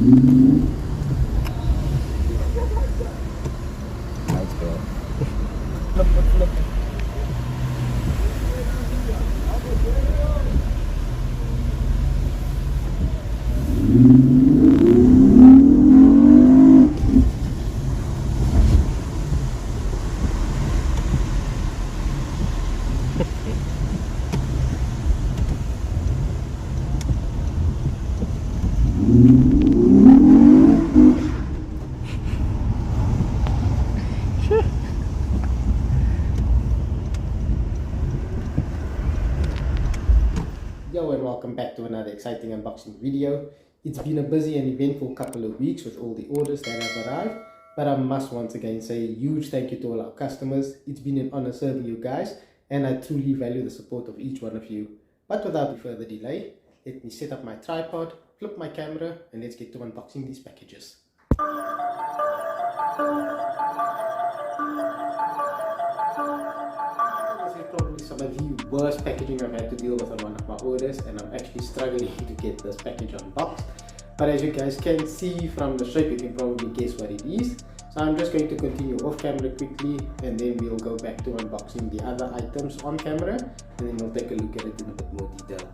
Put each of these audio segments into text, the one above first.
Nice bro. Flip. Yo, and welcome back to another exciting unboxing video. It's been a busy and eventful couple of weeks with all the orders that have arrived, but I must once again say a huge thank you to all our customers. It's been an honor serving you guys, and I truly value the support of each one of you. But without further delay, let me set up my tripod, flip my camera, and let's get to unboxing these packages. Probably some of the worst packaging I've had to deal with on one of my orders, and I'm actually struggling to get this package unboxed. But as you guys can see from the shape, you can probably guess what it is. So I'm just going to continue off camera quickly, and then we'll go back to unboxing the other items on camera, and then we'll take a look at it in a bit more detail.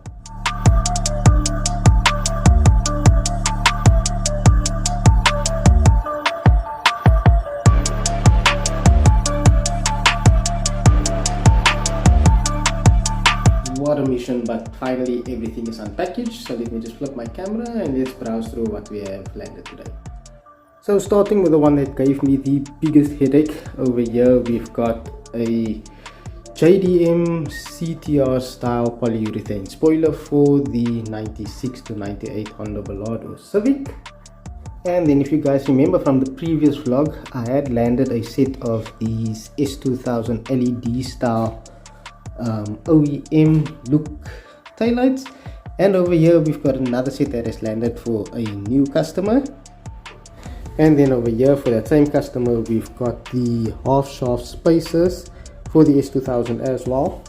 What a mission, but finally everything is unpackaged. So let me just flip my camera and let's browse through what we have landed today. So starting with the one that gave me the biggest headache, over here we've got a JDM CTR style polyurethane spoiler for the 96 to 98 Honda Ballard or Civic. And then if you guys remember from the previous vlog, I had landed a set of these S2000 LED style OEM look taillights, and over here we've got another set that has landed for a new customer. And then over here for that same customer we've got the half shaft spacers for the S2000 as well.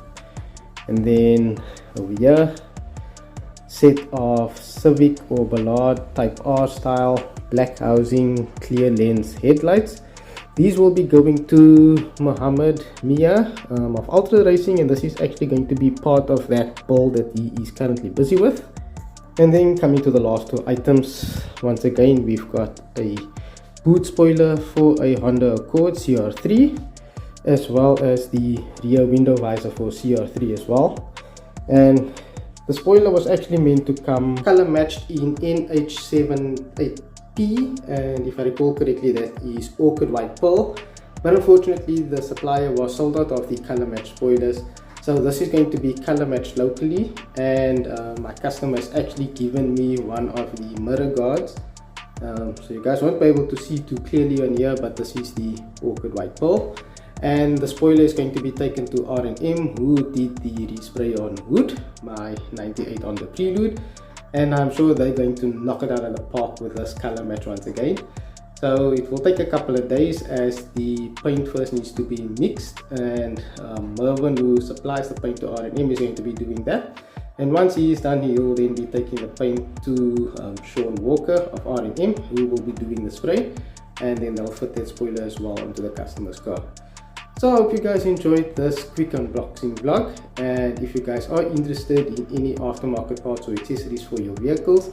And then over here, set of Civic or Ballard Type R style black housing clear lens headlights. These will be going to Muhammad Mia of Ultra Racing, and this is actually going to be part of that build that he is currently busy with. And then coming to the last two items, once again we've got a boot spoiler for a Honda Accord CR3, as well as the rear window visor for CR3 as well. And the spoiler was actually meant to come color matched in NH78P, and if I recall correctly that is orchid white pearl, but unfortunately the supplier was sold out of the color matched spoilers. So this is going to be color matched locally, and my customer has actually given me one of the mirror guards, so you guys won't be able to see too clearly on here, but this is the orchid white pearl. And the spoiler is going to be taken to R&M, who did the respray on wood, my 98 on the Prelude, and I'm sure they're going to knock it out of the park with this color match once again. So it will take a couple of days as the paint first needs to be mixed, and Mervin, who supplies the paint to R&M, is going to be doing that. And once he is done, he will then be taking the paint to Sean Walker of R&M, who will be doing the spray, and then they'll fit that spoiler as well onto the customer's car. So I hope you guys enjoyed this quick unboxing vlog, and if you guys are interested in any aftermarket parts or accessories for your vehicles,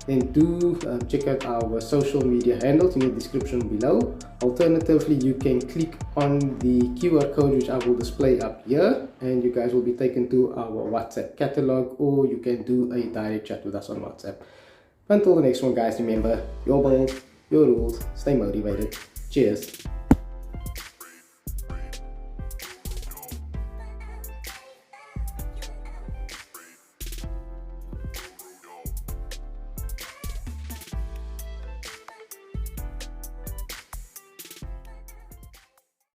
then do check out our social media handles in the description below. Alternatively, you can click on the QR code which I will display up here, and you guys will be taken to our WhatsApp catalog, or you can do a direct chat with us on WhatsApp. Until the next one guys, remember, your build, your rules, stay motivated. Cheers.